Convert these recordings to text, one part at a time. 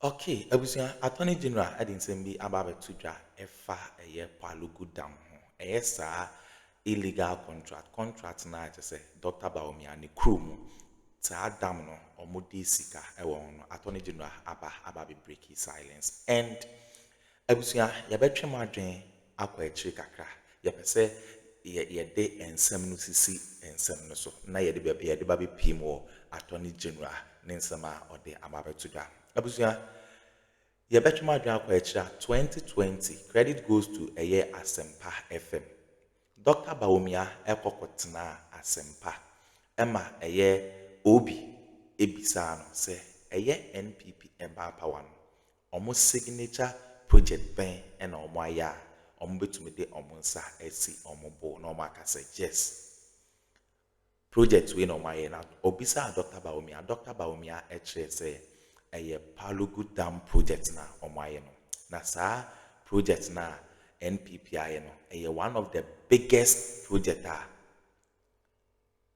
Okay, abusia Attorney General adin be ababe tudwa efa Pwalugu Dam ho. Saa illegal contract na say Dr. Bawumia ne crew mu saa dam no omudi sika ewo no Attorney General ababe break his silence. And abusia yabetwe madwen akwa echi kakra. Yepese yede ensem no sisi ensem no so na yede babe pim wo Attorney General ne nsem a ode ababe tudwa. Abusia Yebetuma Drakwa 2020 credit goes to Asempa FM. Dr. Bawumia ekokotena Asempa. Emma Obi ebisano se NPP Emba Power. Omo signature project ben and omo aya. Omo betumide omo nsa esi omo bo no maka say yes. Project we no maye na obisa Dr. Bawumia say Pawlugu Dam project na omaye no. Na sa project na NPP no one of the biggest project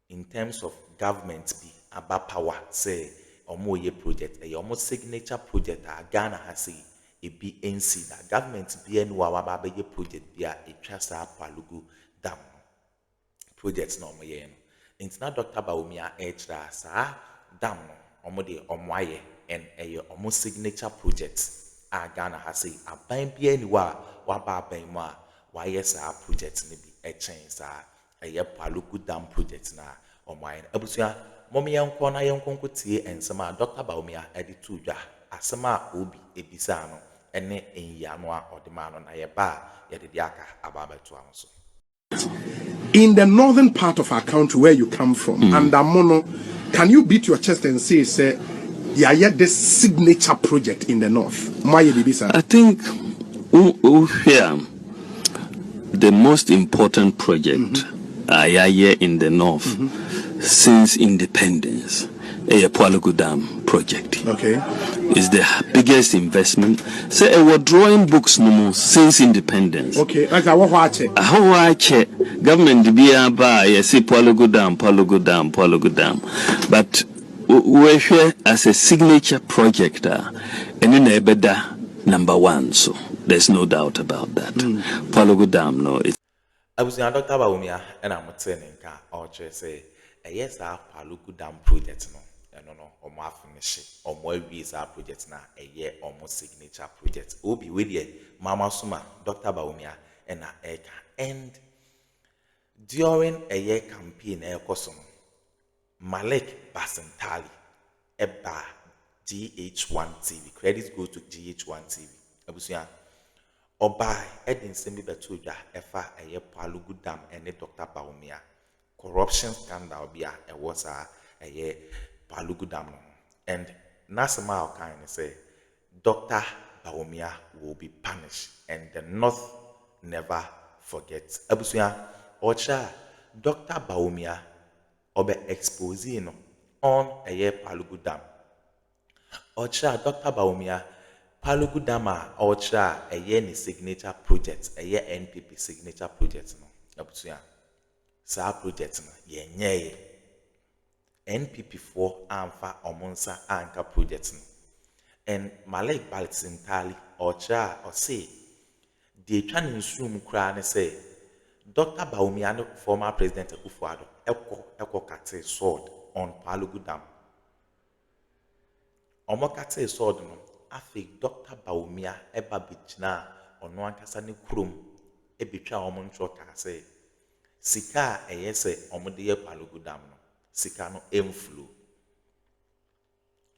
in terms of government be about power say omoye project omo signature project Ghana has a be NC that government be no wa be project be a trasa Pawlugu Dam project na omoye no. Intina Dr. Bawumia extra sa dam no omo de omoye and omo signature project Ghana has a ban bi anywhere waba ban mu a wayɛ saa project ne bi ɛkyɛn saa Pwalugu Dam project na omo ayi abusia mom yɛnkɔ na yɛnkɔ tie ensɛm a Dr. Bawumia ɛde to dwa asɛm a obi ebisa no ɛne enyia no a ɔde ma no na yɛba yɛde de aka ababeto am so. In the northern part of our country where you come from, and Mono, can you beat your chest and say yeah, yet this signature project in the north? I think here the most important project here in the north since independence, a Pwalugu Dam project. Okay, is the biggest investment. Say we're drawing books no more since independence. Okay, like how I check government be by say Pwalugu Dam, but we're here as a signature project, and in Ebeda #1. So there's no doubt about that. Pwalugu Dam, no. I was Dr. Bawumia and I'm saying or say yes, our Pwalugu Dam project no. No, omo finish omo visa project na omo signature project. Obi with Mama Suma, Dr. Bawumia and Eka. And during a year campaign, Malik Basentali, Eba GH1 TV. Credits go to GH1 TV. Abusia Oba Edin Semi Betuja Efa Pwalugu Dam and Dr. Bawumia. Corruption scandal be was a Pwalugu Dam. And Nasama kind say Dr. Bawumia will be punished and the North never forgets. Abusia Ocha Dr. Bawumia obe exposing on Pwalugu Dam. Ocha Dr. Bawumia Pwalugu Dam Ocha ni signature project NPP signature project no. Abusia sa project no ye NPP for Amfa Omonsa Anka project. And Malik Balsintali or say the Chinese room cry say Dr. Bawumia, former President Akuffo Eko kate sword on Pwalugu Dam. Omo kate sword no afi Dr. Bawumia eba bijna ono ankasa ne kurom ebitwa omo ntro ka say sika se omo de Pwalugu Dam no sika no inflow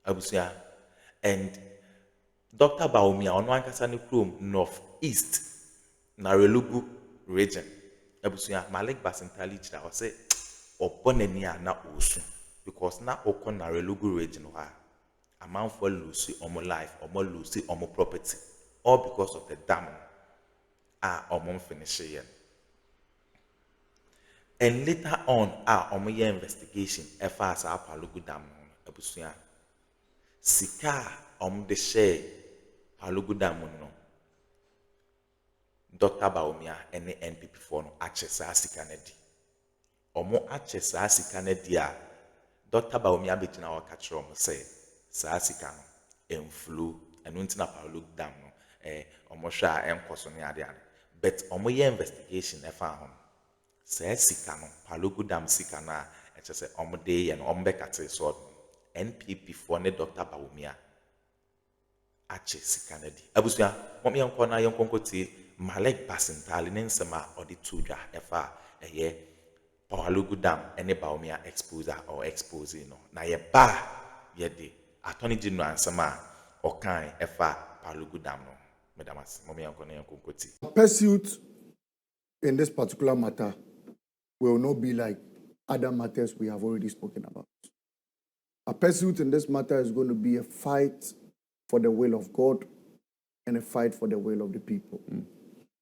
abusia. And Dr. Bawumia ono ankasa ne kurom north east Pwalugu region abusia Malik Basentali jira o say oponani na osu because na okọ Pwalugu region a man for lose omo life omo lose omo property all because of the dam omo finish here. And later on, omo ye investigation efas Pwalugu Dam abusia sika omo de share Pwalugu Dam no Dr. Bawumia and the NPP for no access sika na di omo access sika na di Dr. Bawumia betina wa catch omo say sa sika no inflow and untina Pawlugu Dam no omosha enkoso ne ade ade but omoye investigation e fa ho se sika no Pawlugu Dam sika na e che se omode ye no ombekate so NPP for ne Dr. Bawumia ache sika na di abusua momi enko na yenkonkoti Malek Basintali ne nsema odi tudwa e fa Pwalugu Dam ene Bawumia exposure or exposing no na ye ba ye de Attorney General nsema okan efa Pwalugu Dam no medamas momi yanko na yanko nkoti. Pursuit in this particular matter will not be like other matters we have already spoken about. A pursuit in this matter is going to be a fight for the will of God and a fight for the will of the people.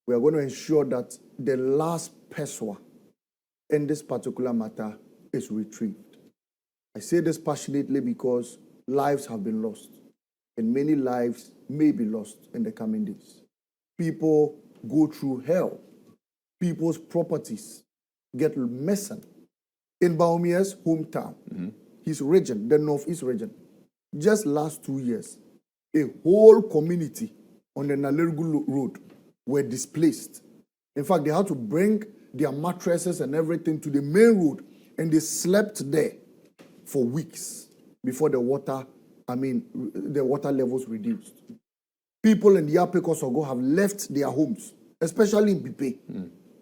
We are going to ensure that the last pursuer in this particular matter is retrieved. I say this passionately because lives have been lost, and many lives may be lost in the coming days. People go through hell. People's properties get missing. In Bawumia's hometown, his region, the Northeast region, just last 2 years, a whole community on the Nalergu Road were displaced. In fact, they had to bring their mattresses and everything to the main road, and they slept there for weeks before the water levels reduced. People in the Yapekosogo have left their homes, especially in Bipe,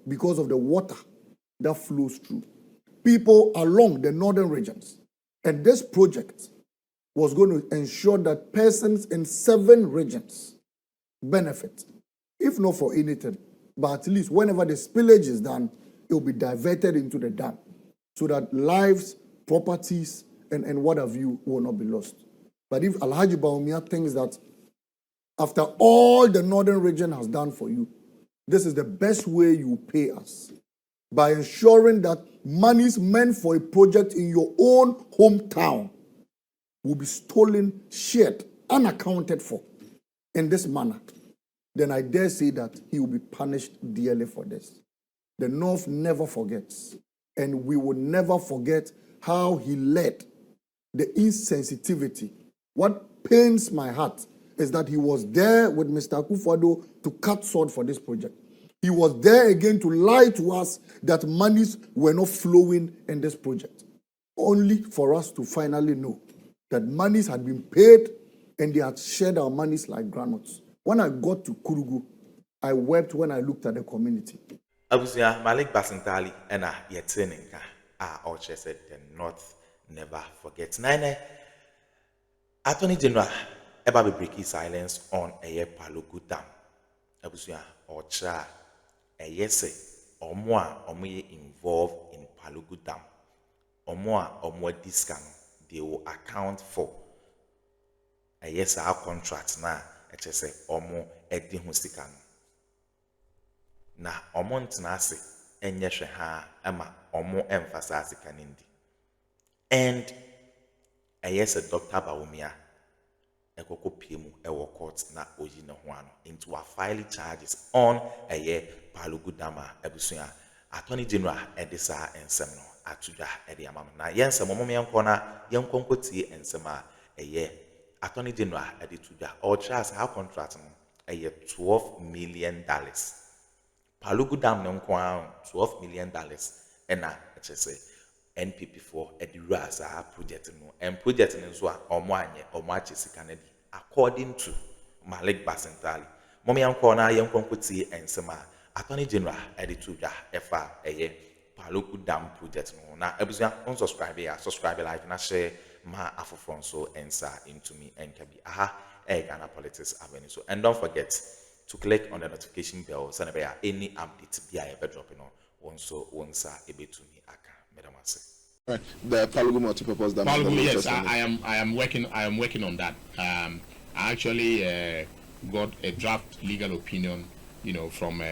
because of the water that flows through. People along the northern regions. And this project was going to ensure that persons in 7 regions benefit, if not for anything, but at least whenever the spillage is done, it will be diverted into the dam so that lives, properties, and what have you will not be lost. But if Alhaji Bawumia thinks that after all the northern region has done for you, this is the best way you pay us, by ensuring that monies meant for a project in your own hometown will be stolen, shared, unaccounted for in this manner, then I dare say that he will be punished dearly for this. The North never forgets, and we will never forget how he led the insensitivity. What pains my heart is that he was there with Mr. Akuffo to cut sword for this project. He was there again to lie to us that monies were not flowing in this project, only for us to finally know that monies had been paid and they had shared our monies like granules. When I got to Kurugu, I wept when I looked at the community. Abusia Malek Basintali ena yeteninka Oche said the North never forgets. Nine Attorney General eba be breaking silence on Pwalugu Dam. Abusia Ocha yese omoye involved in Pwalugu Dam. Omo discount they will account for. Yes, our contract na say omo edi husika no. Na omo ntena ase enye hwe ha ama omo emphasize kanindi. And yes, Dr. Bawumia ekoko piemu ewo court na oyi ne ho ano into a filing charges on Pwalugu Dam ebusuya Attorney General edisa ensem no atuda edi amam na yensem omo yenko na yenkonkoti ensem a Attorney General edituda or trust our contract no $12 million. Pwalugu Dam no nko $12 million ena say NPP for edura sa project no and project no so omo ache sika na di according to Malek Basintali momi yanko na yenkonkoti ensem a Attorney General edituda efa Pwalugu Dam project no na ebusia subscribe like na share ma Akuffo so enter into me and can be Ghana Politics Avenue. So and don't forget to click on the notification bell so that any update be a dropping on so once able to me Right. The Pwalugu multi-purpose dam. Yes, I am working on that. I actually got a draft legal opinion, from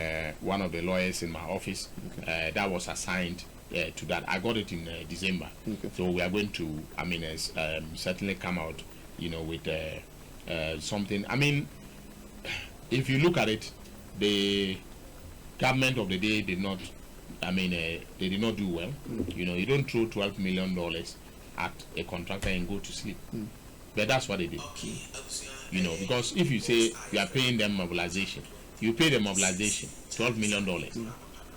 one of the lawyers in my office. That was assigned to that. I got it in December. So we are going to, certainly come out, with something. If you look at it, the government of the day did not, they did not do well. You don't throw $12 million at a contractor and go to sleep. But that's what they did. You know, because if you say you are paying them mobilization, you pay the mobilization $12 million,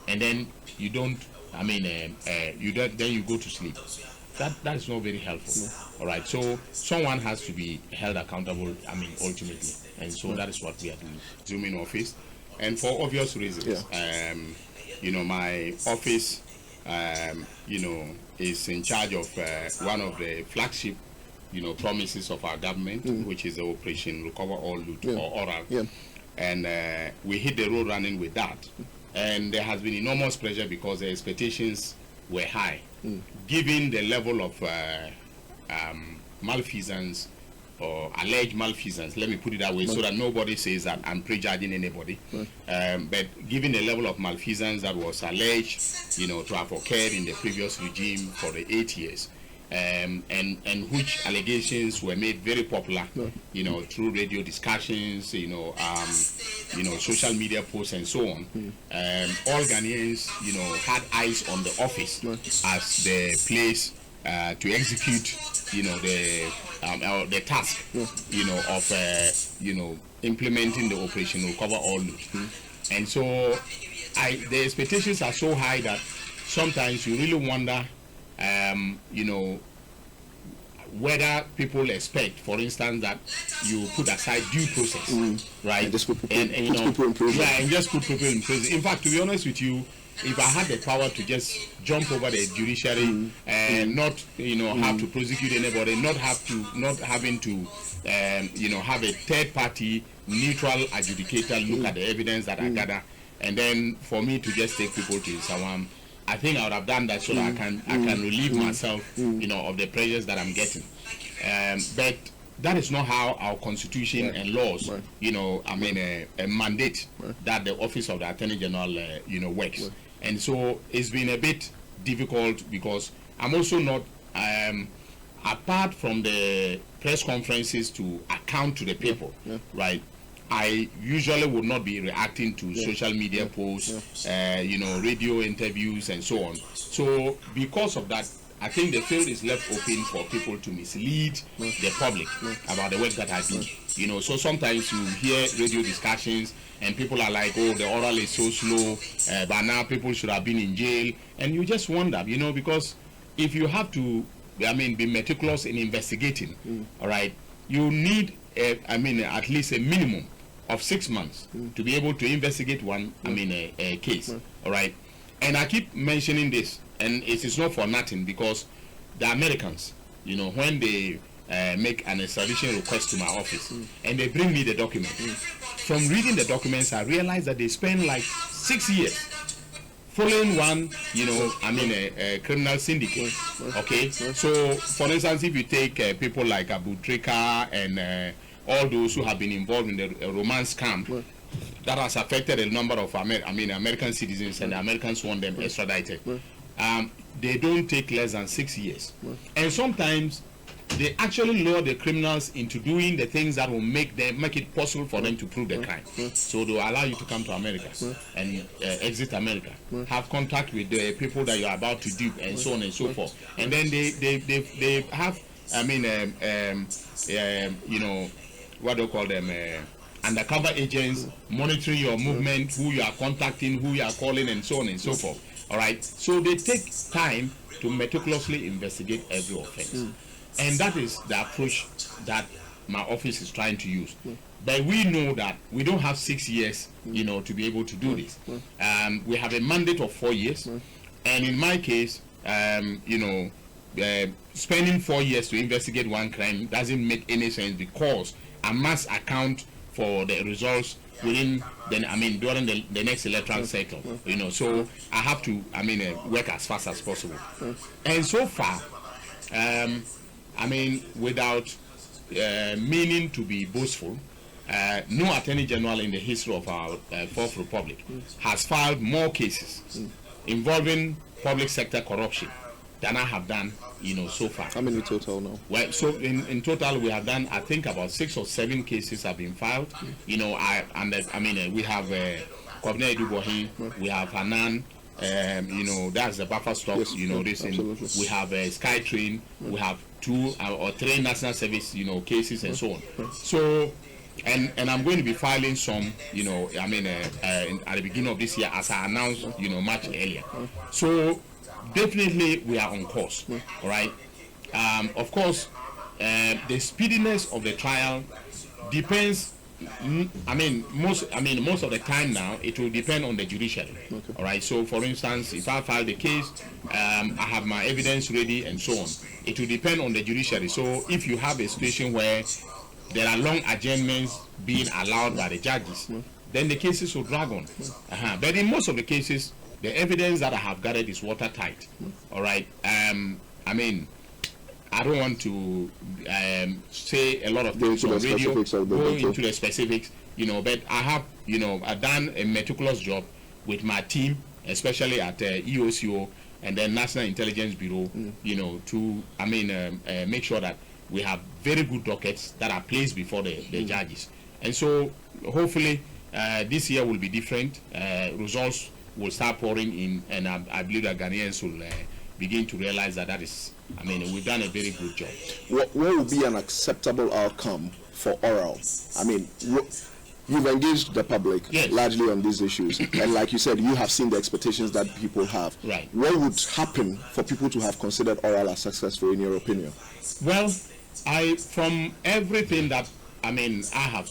and then you don't. I mean, you don't. Then you go to sleep. That is not very helpful. All right. So someone has to be held accountable. I mean, ultimately, and so that is what we are doing. Zoom in office, and for obvious reasons. You know, my office, you know, is in charge of one of the flagship, you know, promises of our government, which is the Operation Recover All Loot or Oral. And we hit the road running with that. And there has been enormous pressure because the expectations were high, given the level of malfeasance or alleged malfeasance, let me put it that way, so that nobody says that I'm prejudging anybody. But given the level of malfeasance that was alleged, you know, to have occurred in the previous regime for the 8 years, and which allegations were made very popular, you know, through radio discussions, you know, social media posts and so on. All Ghanaians, you know, had eyes on the office as the place to execute, you know, the task, you know, of you know, implementing the Operation Recover All Loot. And so, the expectations are so high that sometimes you really wonder, you know, whether people expect, for instance, that you put aside due process, right? And just put people, you know, people in prison. Yeah, and just put people in prison. In fact, to be honest with you, if I had the power to just jump over the judiciary and not, you know, have to prosecute anybody, not having to, you know, have a third-party neutral adjudicator look at the evidence that I gather, and then for me to just take people to Sawam, I think I would have done that so that I can relieve myself, you know, of the pressures that I'm getting. But that is not how our constitution and laws, you know, I mean, a mandate that the office of the Attorney General, you know, works. And so it's been a bit difficult because I'm also not, apart from the press conferences to account to the people, right? I usually would not be reacting to social media posts, you know, radio interviews and so on. So because of that, I think the field is left open for people to mislead the public about the work that I do. You know, so sometimes you hear radio discussions and people are like, oh, the oral is so slow, but now people should have been in jail. And you just wonder, you know, because if you have to, I mean, be meticulous in investigating, all right, you need, I mean, at least a minimum of 6 months to be able to investigate one, I mean, a case, all right? And I keep mentioning this, and it is not for nothing, because the Americans, you know, when they make an extradition request to my office and they bring me the document, from reading the documents, I realize that they spend like 6 years following one, you know, I mean, a criminal syndicate, okay? So, for instance, if you take people like Abu Trika and all those who have been involved in the romance scam that has affected a number of American citizens, and the Americans want them extradited. They don't take less than 6 years. And sometimes they actually lure the criminals into doing the things that will make it possible for them to prove the crime. So they will allow you to come to America and exit America, have contact with the people that you are about to dupe, and so on and so forth. And then they have, I mean, you know, what do you call them, undercover agents monitoring your movement, who you are contacting, who you are calling, and so on and so forth. All right, so they take time to meticulously investigate every offense, and that is the approach that my office is trying to use. But we know that we don't have 6 years, you know, to be able to do this. We have a mandate of 4 years, and in my case, you know, spending 4 years to investigate one crime doesn't make any sense, because I must account for the results within during the next electoral cycle, you know. So I have to, work as fast as possible. And so far, without meaning to be boastful, no Attorney General in the history of our Fourth Republic has filed more cases involving public sector corruption than I have done, you know, so far. How many total now? Well, so in total we have done, I think, about 6 or 7 cases have been filed. You know, we have Kwabena Edubohin, we have Hanan, you know, that's the buffer stock, yes, you know, this we have SkyTrain, we have 2 or 3 national service, you know, cases and so on. So and I'm going to be filing some, you know, I mean, at the beginning of this year, as I announced, you know, much earlier. So definitely we are on course. All right. Of course, the speediness of the trial depends. Most of the time now it will depend on the judiciary. All right. So for instance, if I file the case, I have my evidence ready and so on. It will depend on the judiciary. So if you have a situation where there are long adjournments being allowed by the judges, then the cases will drag on. But in most of the cases, the evidence that I have gathered is watertight. All right. I don't want to say a lot of things on radio, go into the specifics, you know, but I have, you know, I've done a meticulous job with my team, especially at EOCO and then National Intelligence Bureau, you know, to, make sure that we have very good dockets that are placed before the judges. And so hopefully this year will be different. Results will start pouring in, and I believe that Ghanaians will begin to realize that is, we've done a very good job. What would be an acceptable outcome for oral? You've engaged the public largely on these issues, and like you said, you have seen the expectations that people have. Right. What would happen for people to have considered oral as successful, in your opinion? Well, from everything that I have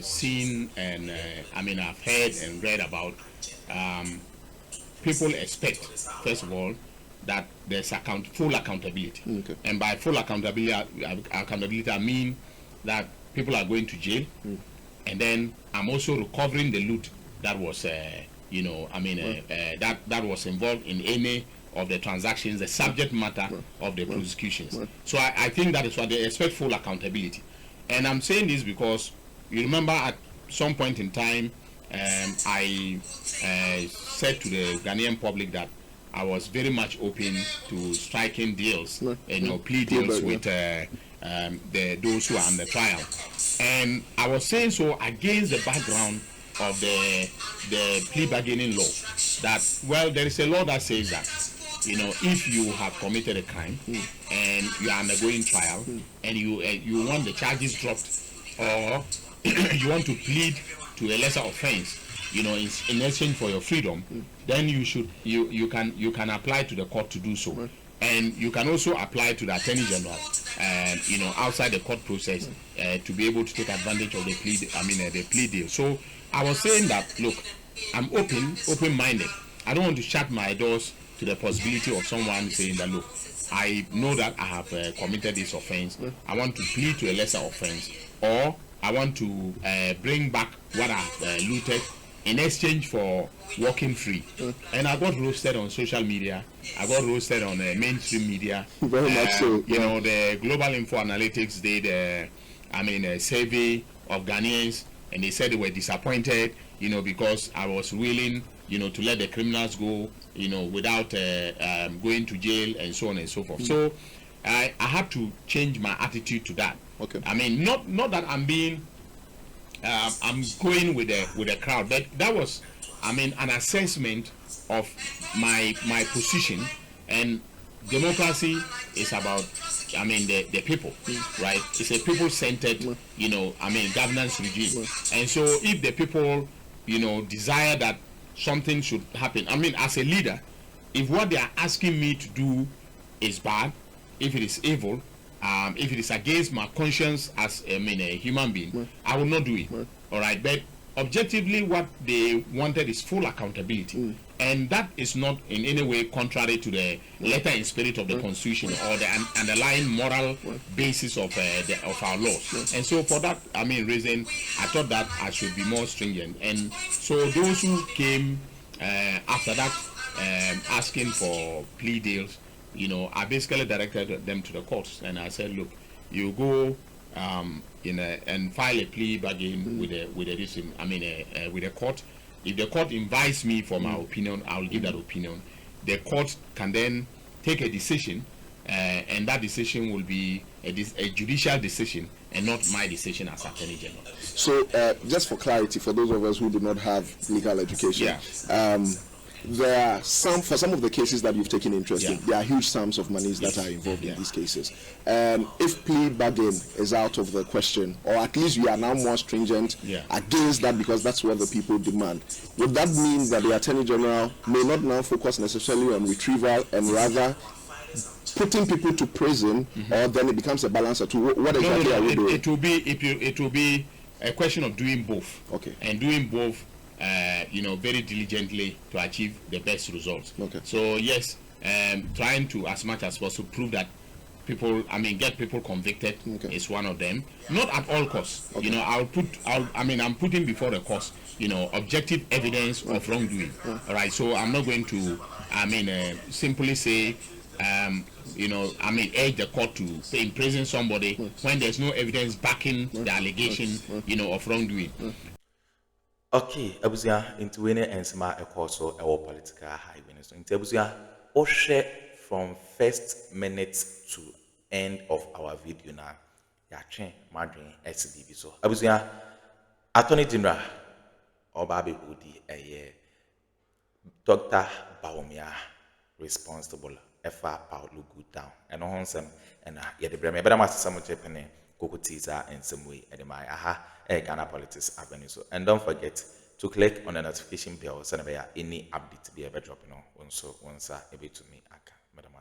seen and I've heard and read about, people expect, first of all, that there's full accountability. Okay. And by full accountability, I mean that people are going to jail, and then I'm also recovering the loot that was, that was involved in any of the transactions, the subject matter of the prosecutions. So I think that is what they expect, full accountability. And I'm saying this because you remember at some point in time, I said to the Ghanaian public that I was very much open to striking deals, plea deals with those who are on the trial. And I was saying so against the background of the plea bargaining law, that, well, there is a law that says that, if you have committed a crime and you are undergoing trial and you want the charges dropped, or you want to plead to a lesser offense, in exchange for your freedom, then you can apply to the court to do so. And you can also apply to the Attorney General, outside the court process, to be able to take advantage of the plea deal. So I was saying that, look, I'm open-minded. I don't want to shut my doors to the possibility of someone saying that, look, I know that I have committed this offense. I want to plead to a lesser offense, or I want to bring back what I've looted in exchange for walking free. And I got roasted on social media. I got roasted on mainstream media. Very much so. The Global Info Analytics did a survey of Ghanaians, and they said they were disappointed, because I was willing, to let the criminals go, without going to jail and so on and so forth. So I had to change my attitude to that. Okay. Not that I'm being I'm going with the crowd, but that was an assessment of my position. And democracy is about the people, right? It's a people-centered governance regime. And so if the people desire that something should happen, as a leader, if what they are asking me to do is bad, if it is evil, if it is against my conscience as a human being, I will not do it. All right, but objectively, what they wanted is full accountability, and that is not in any way contrary to the letter and spirit of the Constitution or the underlying moral basis of our laws. And so, for that reason, I thought that I should be more stringent. And so, those who came after that asking for plea deals, I basically directed them to the courts, and I said, look, you go and file a plea bargain with the court. If the court invites me for my opinion, I will give that opinion. The court can then take a decision, and that decision will be a judicial decision and not my decision as Attorney General. So, just for clarity, for those of us who do not have legal education, there are for some of the cases that you've taken interest in, there are huge sums of monies that are involved in these cases. If plea bargain is out of the question, or at least you are now more stringent against that because that's what the people demand, would that mean that the Attorney General may not now focus necessarily on retrieval and rather putting people to prison, or then it becomes a balance of two? What exactly are we doing? It will be a question of doing both. Okay. And doing both, very diligently to achieve the best results. Okay. So yes, trying to as much as possible prove that get people convicted is one of them. Not at all costs. Okay. I'm putting before the cost, objective evidence of wrongdoing. All right. So I'm not going to, simply say, urge the court to imprison somebody when there's no evidence backing the allegation, of wrongdoing. Okay, Abuzia, into winning and sma a course or political high winners. Into Abuzia, or share from first minute to end of our video now. Yache, Madrin, SDB. So, Abuzia, Attorney General, or Babi Udi, a Dr. Bawumia, responsible. Pawlugu Dam and on some and yet the breme, but I must some Japan, Kokutiza and some way at my Ghana Politics Avenue. So, and don't forget to click on the notification bell so that any update be ever dropping on so once able to me, Madam.